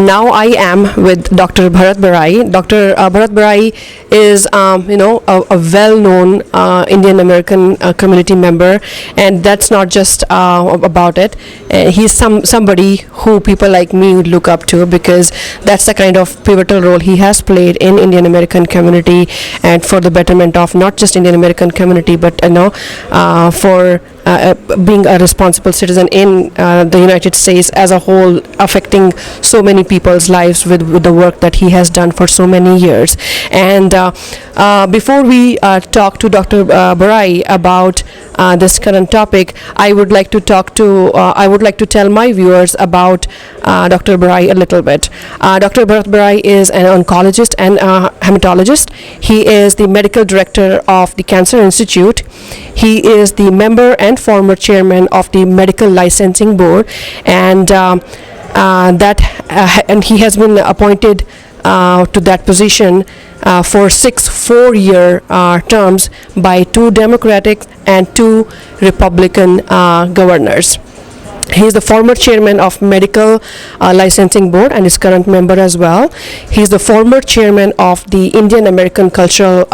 now I am with Dr. Bharat Barai. Dr. Bharat Barai is, a well-known Indian American community member, and that's not just about it. He's somebody who people like me would look up to, because that's the kind of pivotal role he has played in Indian American community and for the betterment of not just Indian American community, but for being a responsible citizen in the United States as a whole, affecting so many people's lives with the work that he has done for so many years. And before we talk to Dr. Barai about this current topic, I would like to tell my viewers about Dr. Barai a little bit. Dr. Bharat Barai is an oncologist and hematologist. He is the medical director of the Cancer Institute. He is the member and former chairman of the Medical Licensing Board, and and he has been appointed to that position for 6 4-year terms by 2 Democratic and 2 Republican governors. He is the former chairman of Medical Licensing Board and is current member as well. He is the former chairman of the Indian American Cultural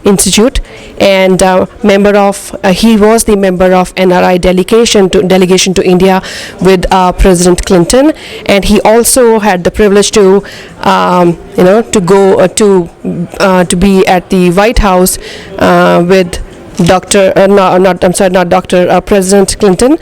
Institute, and he was the member of NRI delegation to India with President Clinton, and he also had the privilege to go to be at the White House with President Clinton,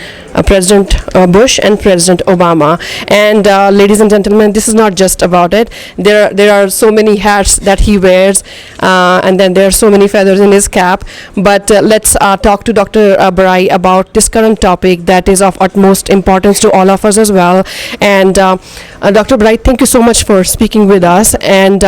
President Bush, and President Obama. And ladies and gentlemen, this is not just about it. There are so many hats that he wears, and then there are so many feathers in his cap. But let's talk to Dr. Barai about this current topic that is of utmost importance to all of us as well. And Dr. Barai, thank you so much for speaking with us. And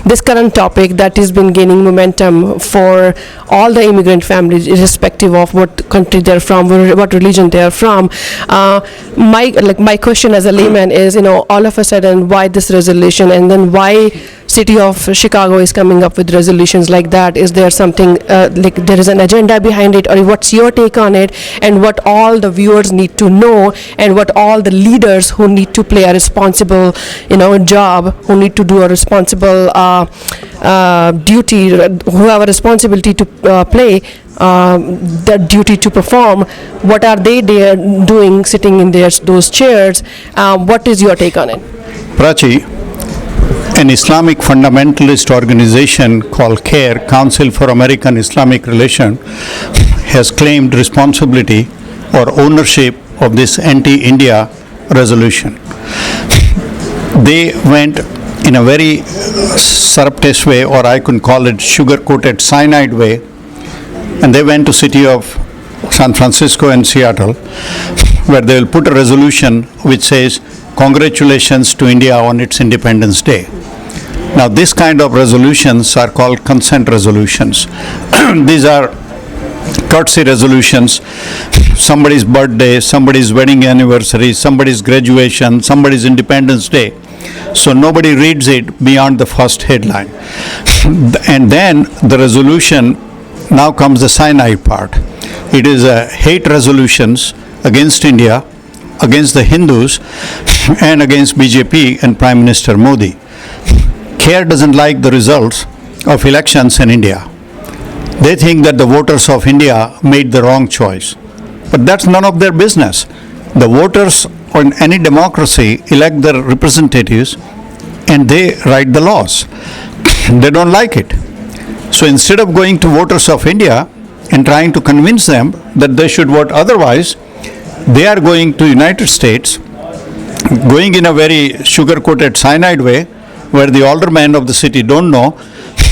this current topic that has been gaining momentum for all the immigrant families, irrespective of what country they're from, what religion they're from. My question as a layman is, all of a sudden, why this resolution, and then why city of Chicago is coming up with resolutions like that? Is there something there is an agenda behind it, or what's your take on it, and what all the viewers need to know, and what all the leaders who need to play a responsible job, who need to do a responsible duty, who have a responsibility to play the duty to perform, what are they doing sitting in those chairs? What is your take on it? Prachi, an Islamic fundamentalist organization called CARE, Council for American Islamic Relations, has claimed responsibility or ownership of this anti-India resolution. They went in a very surreptitious way, or I could call it sugar-coated cyanide way, and they went to city of San Francisco and Seattle, where they will put a resolution which says, "Congratulations to India on its Independence Day." Now, this kind of resolutions are called consent resolutions. These are courtesy resolutions. Somebody's birthday, somebody's wedding anniversary, somebody's graduation, somebody's Independence Day. So nobody reads it beyond the first headline. And then the resolution, now comes the cyanide part. It is a hate resolutions against India, against the Hindus, and against BJP and Prime Minister Modi. CARE doesn't like the results of elections in India. They think that the voters of India made the wrong choice. But that's none of their business. The voters in any democracy elect their representatives, and they write the laws. They don't like it. So instead of going to voters of India and trying to convince them that they should vote otherwise, they are going to United States, going in a very sugar-coated cyanide way, where the aldermen of the city don't know.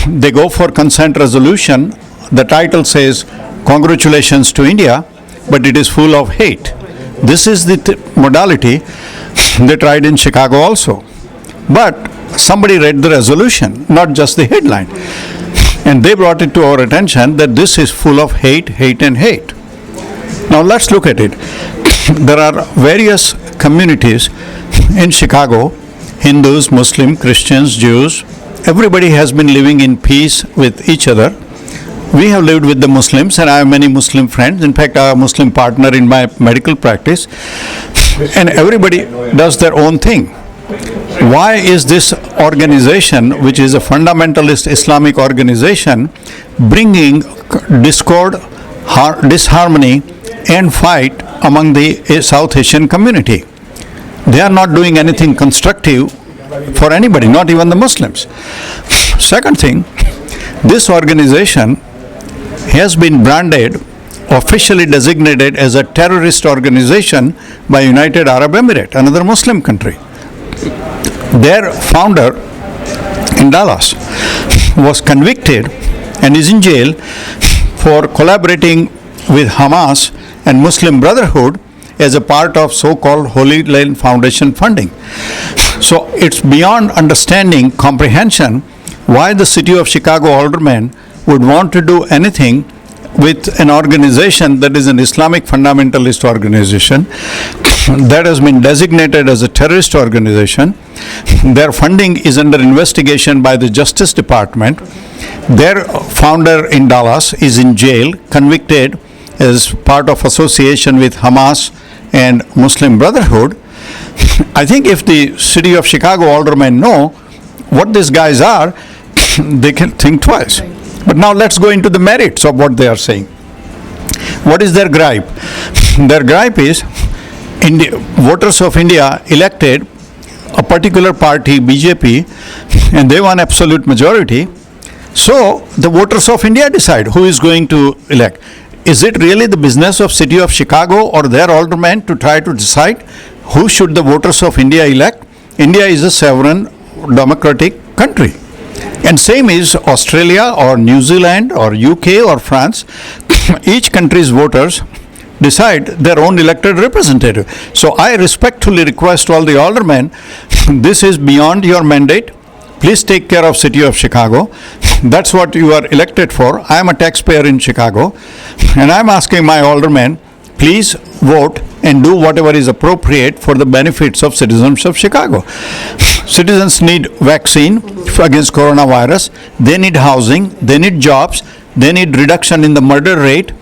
They go for consent resolution. The title says, "Congratulations to India," but it is full of hate. This is the modality they tried in Chicago also. But somebody read the resolution, not just the headline. And they brought it to our attention that this is full of hate, hate, and hate. Now let's look at it. There are various communities in Chicago, Hindus, Muslims, Christians, Jews. Everybody has been living in peace with each other. We have lived with the Muslims, and I have many Muslim friends. In fact, I have a Muslim partner in my medical practice. And everybody does their own thing. why is this organization, which is a fundamentalist Islamic organization, bringing discord, disharmony, and fight among the South Asian community? They are not doing anything constructive for anybody, not even the Muslims. Second thing, this organization has been branded, officially designated as a terrorist organization by United Arab Emirates, another Muslim country. Their founder in Dallas was convicted and is in jail for collaborating with Hamas and Muslim Brotherhood as a part of so-called Holy Land Foundation funding. So it's beyond understanding, comprehension, why the city of Chicago aldermen would want to do anything with an organization that is an Islamic fundamentalist organization that has been designated as a terrorist organization. Their funding is under investigation by the Justice Department. Their founder in Dallas is in jail, convicted as part of association with Hamas and Muslim Brotherhood. I think if the city of Chicago aldermen know what these guys are, they can think twice. But now let's go into the merits of what they are saying. What is their gripe? Their gripe is voters of India elected a particular party, BJP, and they won absolute majority. So the voters of India decide who is going to elect. Is it really the business of city of Chicago or their aldermen to try to decide who should the voters of India elect? India is a sovereign democratic country. And same is Australia or New Zealand or UK or France. Each country's voters decide their own elected representative. So I respectfully request all the aldermen, this is beyond your mandate. Please take care of city of Chicago. That's what you are elected for. I am a taxpayer in Chicago, and I am asking my aldermen, please vote and do whatever is appropriate for the benefits of citizens of Chicago. Citizens need vaccine against coronavirus. They need housing. They need jobs. They need reduction in the murder rate.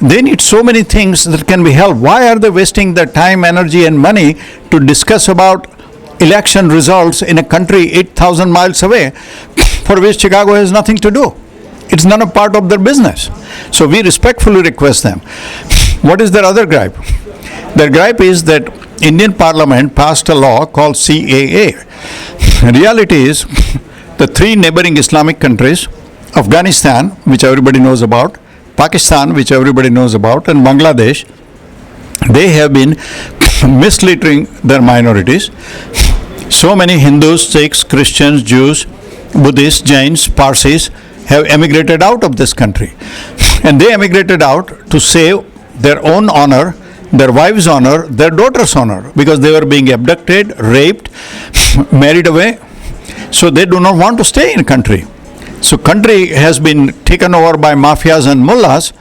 They need so many things that can be helped. Why are they wasting their time, energy, and money to discuss about election results in a country 8,000 miles away for which Chicago has nothing to do? It's none of part of their business. So we respectfully request them. What is their other gripe? Their gripe is that Indian Parliament passed a law called CAA. Reality is the three neighboring Islamic countries, Afghanistan, which everybody knows about, Pakistan, which everybody knows about, and Bangladesh, they have been misleading their minorities. So many Hindus, Sikhs, Christians, Jews, Buddhists, Jains, Parsis have emigrated out of this country. And they emigrated out to save their own honor, their wives' honor, their daughters' honor, because they were being abducted, raped, married away. So they do not want to stay in the country. So country has been taken over by mafias and mullahs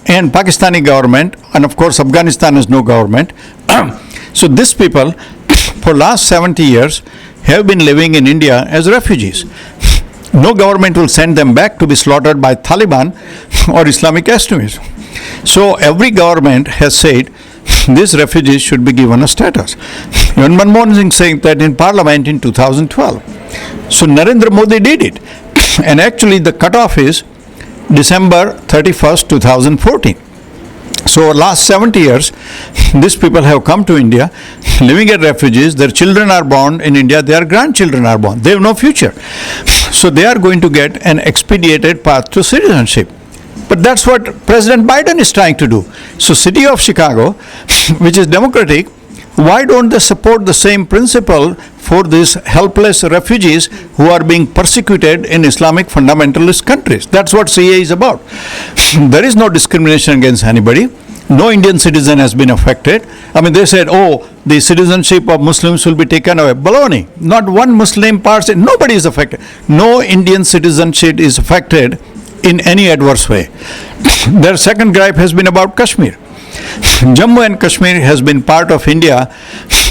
and Pakistani government, and of course Afghanistan has no government. So these people for last 70 years have been living in India as refugees. No government will send them back to be slaughtered by Taliban or Islamic extremists. So every government has said these refugees should be given a status. Even Manmohan Singh said that in Parliament in 2012. So Narendra Modi did it. And actually the cutoff is December 31st, 2014. So last 70 years, these people have come to India, living as refugees. Their children are born in India. Their grandchildren are born. They have no future. So they are going to get an expedited path to citizenship. But that's what President Biden is trying to do. So city of Chicago, which is democratic, why don't they support the same principle for these helpless refugees who are being persecuted in Islamic fundamentalist countries? That's what CA is about. There is no discrimination against anybody. No Indian citizen has been affected. I mean, they said, oh, the citizenship of Muslims will be taken away. Baloney. Not one Muslim person, nobody is affected. No Indian citizenship is affected in any adverse way. Their second gripe has been about Kashmir. Jammu and Kashmir has been part of India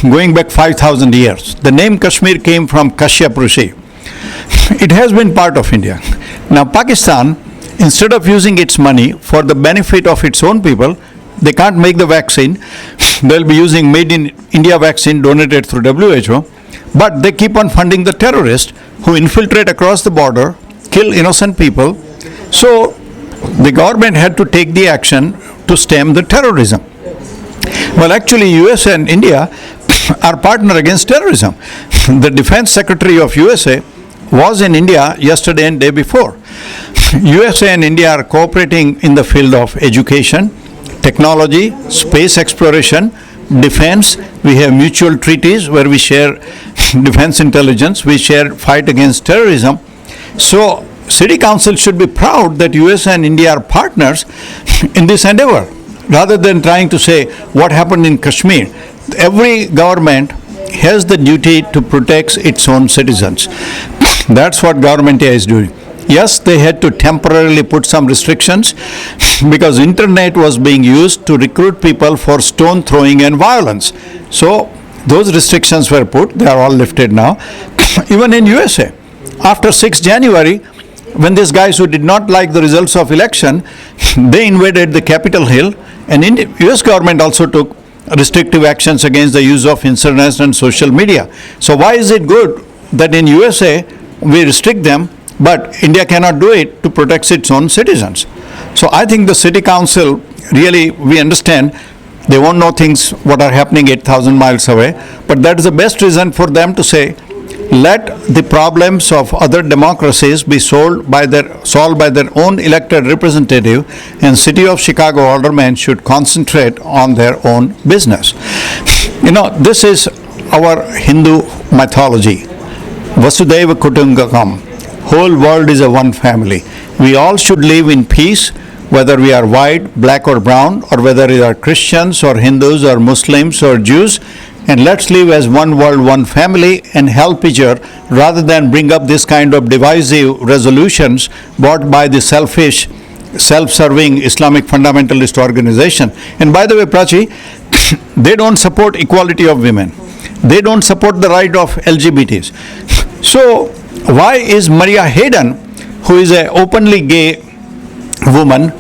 going back 5,000 years. The name Kashmir came from Kashyap Rishi. It has been part of India. Now Pakistan, instead of using its money for the benefit of its own people, they can't make the vaccine. They'll be using made in India vaccine donated through WHO. but they keep on funding the terrorists who infiltrate across the border, kill innocent people. So the government had to take the action to stem the terrorism. Well, actually, US and India are partner against terrorism. The Defense Secretary of USA was in India yesterday and day before. USA and India are cooperating in the field of education, technology, space exploration, defense. We have mutual treaties where we share defense intelligence, we share fight against terrorism. So City Council should be proud that US and India are partners in this endeavor, rather than trying to say what happened in Kashmir. Every government has the duty to protect its own citizens. That's what government is doing. Yes, they had to temporarily put some restrictions because internet was being used to recruit people for stone throwing and violence. So those restrictions were put, they are all lifted now. Even in USA, after 6 January, when these guys who did not like the results of election, they invaded the Capitol Hill, and US government also took restrictive actions against the use of internet and social media. So why is it good that in USA we restrict them, but India cannot do it to protect its own citizens? So I think the City Council, really, we understand they won't know things what are happening 8,000 miles away, but that is the best reason for them to say, let the problems of other democracies be solved by their own elected representative, and City of Chicago aldermen should concentrate on their own business. You know, this is our Hindu mythology. Vasudhaiva Kutumbakam. Whole world is a one family. We all should live in peace, whether we are white, black or brown, or whether we are Christians or Hindus or Muslims or Jews. And let's live as one world, one family, and help each other, rather than bring up this kind of divisive resolutions brought by the selfish, self-serving Islamic fundamentalist organization. And by the way, Prachi, they don't support equality of women. They don't support the right of LGBTs. So why is Maria Hayden, who is an openly gay woman,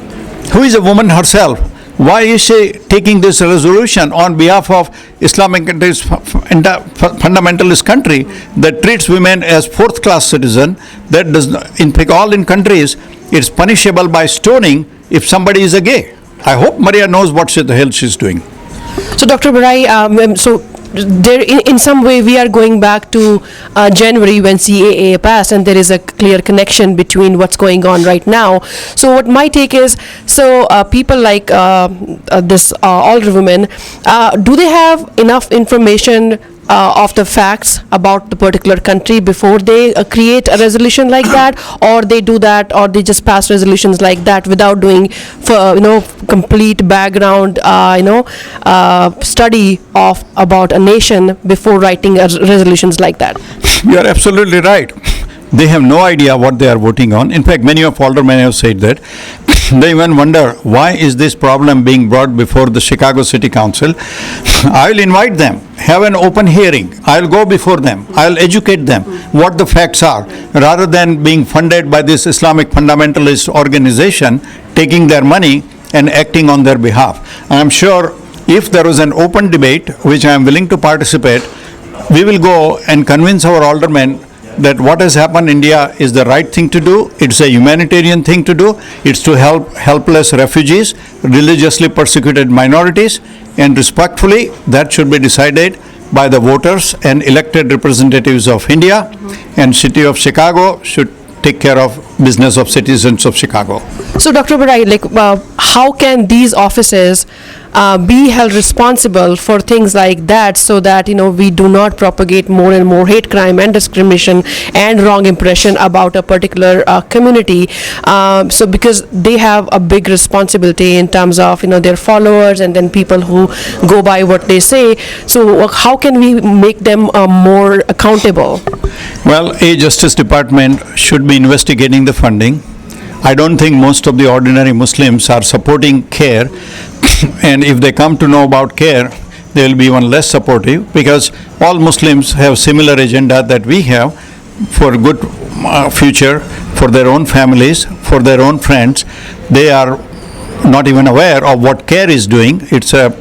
who is a woman herself, why is she taking this resolution on behalf of Islamic fundamentalist country that treats women as fourth-class citizen? That does not, in fact, all in countries, it's punishable by stoning if somebody is a gay. I hope Maria knows what the hell she's doing. So, Dr. Barai, so there, in some way, we are going back to January when CAA passed, and there is a clear connection between what's going on right now. So what my take is, so people like this older women, do they have enough information of the facts about the particular country before they create a resolution like that, or they do that, or they just pass resolutions like that without doing complete background study of about a nation before writing resolutions like that? You are absolutely right. They have no idea what they are voting on. In fact, many of aldermen have said that. They even wonder, why is this problem being brought before the Chicago City Council? I will invite them, have an open hearing. I will go before them. I will educate them what the facts are, rather than being funded by this Islamic fundamentalist organization, taking their money and acting on their behalf. I am sure if there was an open debate, which I am willing to participate, we will go and convince our aldermen that what has happened in India is the right thing to do. It's a humanitarian thing to do. It's to help helpless refugees, religiously persecuted minorities, and respectfully, that should be decided by the voters and elected representatives of India, and City of Chicago should take care of business of citizens of Chicago. So, Dr. Barai, how can these offices be held responsible for things like that, so that we do not propagate more and more hate crime and discrimination and wrong impression about a particular community? So because they have a big responsibility in terms of their followers and then people who go by what they say. So how can we make them more accountable? Well, a Justice Department should be investigating the funding. I don't think most of the ordinary Muslims are supporting CARE, and if they come to know about CARE, they will be even less supportive, because all Muslims have similar agenda that we have for good future, for their own families, for their own friends. They are not even aware of what CARE is doing. It's a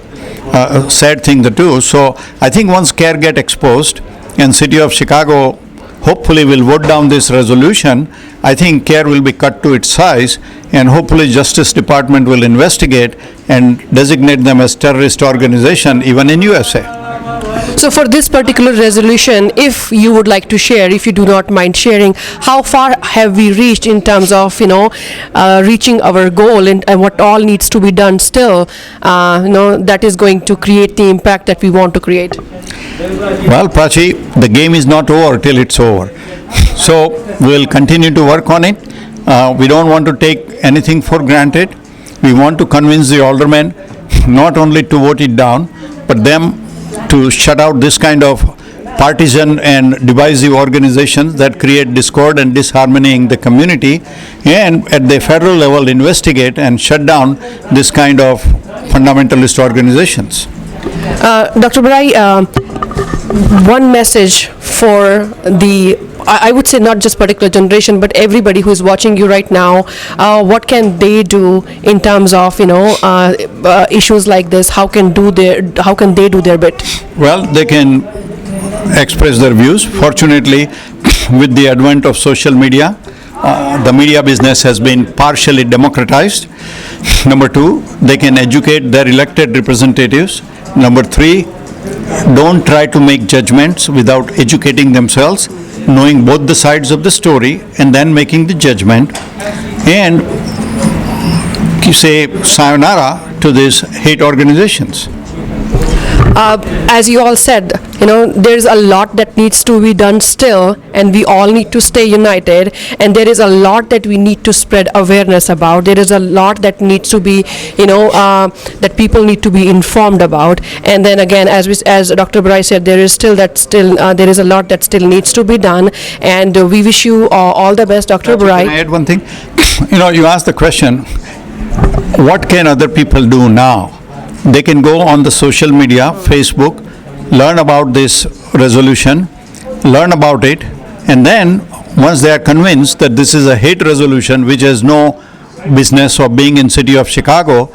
sad thing to do. So I think once CARE get exposed, and City of Chicago hopefully will vote down this resolution, I think CARE will be cut to its size, and hopefully Justice Department will investigate and designate them as terrorist organization even in USA. So for this particular resolution, if you would like to share, if you do not mind sharing, how far have we reached in terms of, reaching our goal, and what all needs to be done still, that is going to create the impact that we want to create? Well, Prachi, the game is not over till it's over. So we'll continue to work on it. We don't want to take anything for granted. We want to convince the aldermen not only to vote it down, but them to shut out this kind of partisan and divisive organizations that create discord and disharmony in the community, and at the federal level investigate and shut down this kind of fundamentalist organizations. Dr. Barai, one message for the, I would say not just particular generation, but everybody who is watching you right now, what can they do in terms of, issues like this? How can they do their bit? Well, they can express their views. Fortunately, with the advent of social media, the media business has been partially democratized. Number two, they can educate their elected representatives. Number three, don't try to make judgments without educating themselves, knowing both the sides of the story, and then making the judgment. And say sayonara to these hate organizations. As you all said, there's a lot that needs to be done still, and we all need to stay united, and there is a lot that we need to spread awareness about. There is a lot that needs to be, that people need to be informed about. And then again, as Dr. Barai said, there is a lot that still needs to be done, and we wish you all the best, Dr. Barai. Can I add one thing? You asked the question, what can other people do now? They can go on the social media, Facebook, learn about this resolution, learn about it, and then once they are convinced that this is a hate resolution which has no business of being in City of Chicago,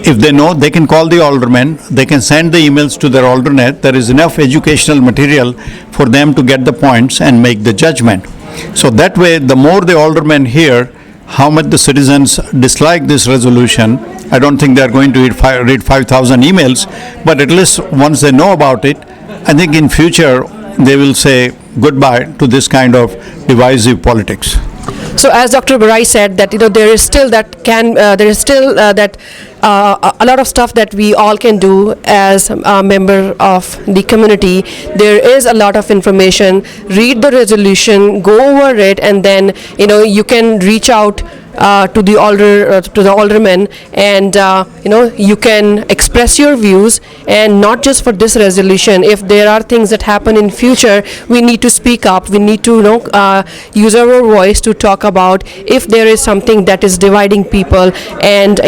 if they know, they can call the aldermen, they can send the emails to their alternate. There is enough educational material for them to get the points and make the judgment. So that way, the more the aldermen hear how much the citizens dislike this resolution, I don't think they are going to read 5,000 emails, but at least once they know about it, I think in future they will say goodbye to this kind of divisive politics. So as Dr. Barai said, that there is still a lot of stuff that we all can do as a member of the community. There is a lot of information. Read the resolution, go over it, and then you can reach out to the aldermen, and you can express your views, and not just for this resolution. If there are things that happen in future, we need to speak up. We need to use our voice to talk about if there is something that is dividing people, and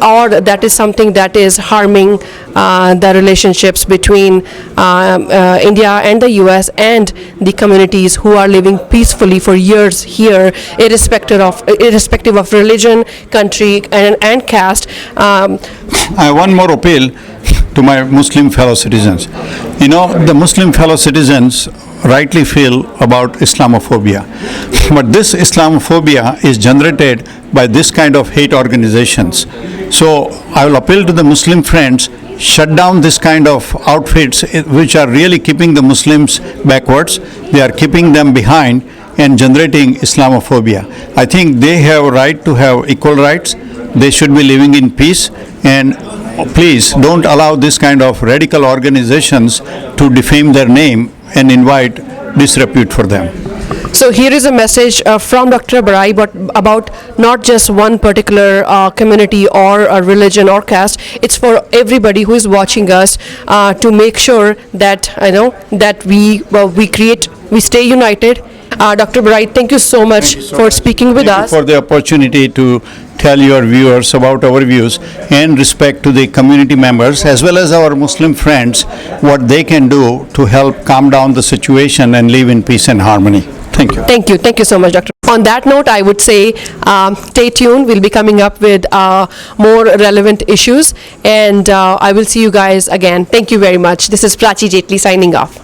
or that is something that is harming the relationships between India and the US and the communities who are living peacefully for years here, irrespective of religion, country, and caste. I have one more appeal to my Muslim fellow citizens. The Muslim fellow citizens rightly feel about Islamophobia, but this Islamophobia is generated by this kind of hate organizations. So I will appeal to the Muslim friends, shut down this kind of outfits which are really keeping the Muslims backwards. They are keeping them behind and generating Islamophobia. I think they have a right to have equal rights. They should be living in peace, and please don't allow this kind of radical organizations to defame their name and invite disrepute for them. So here is a message from Dr. Barai, but about not just one particular community or a religion or caste. It's for everybody who is watching us to make sure that that we stay united. Dr. Barai, thank you so much for speaking with us. Thank you for the opportunity to tell your viewers about our views, and respect to the community members as well as our Muslim friends, what they can do to help calm down the situation and live in peace and harmony. Thank you. Thank you. Thank you so much, Dr. On that note, I would say stay tuned. We'll be coming up with more relevant issues, and I will see you guys again. Thank you very much. This is Prachi Jetli signing off.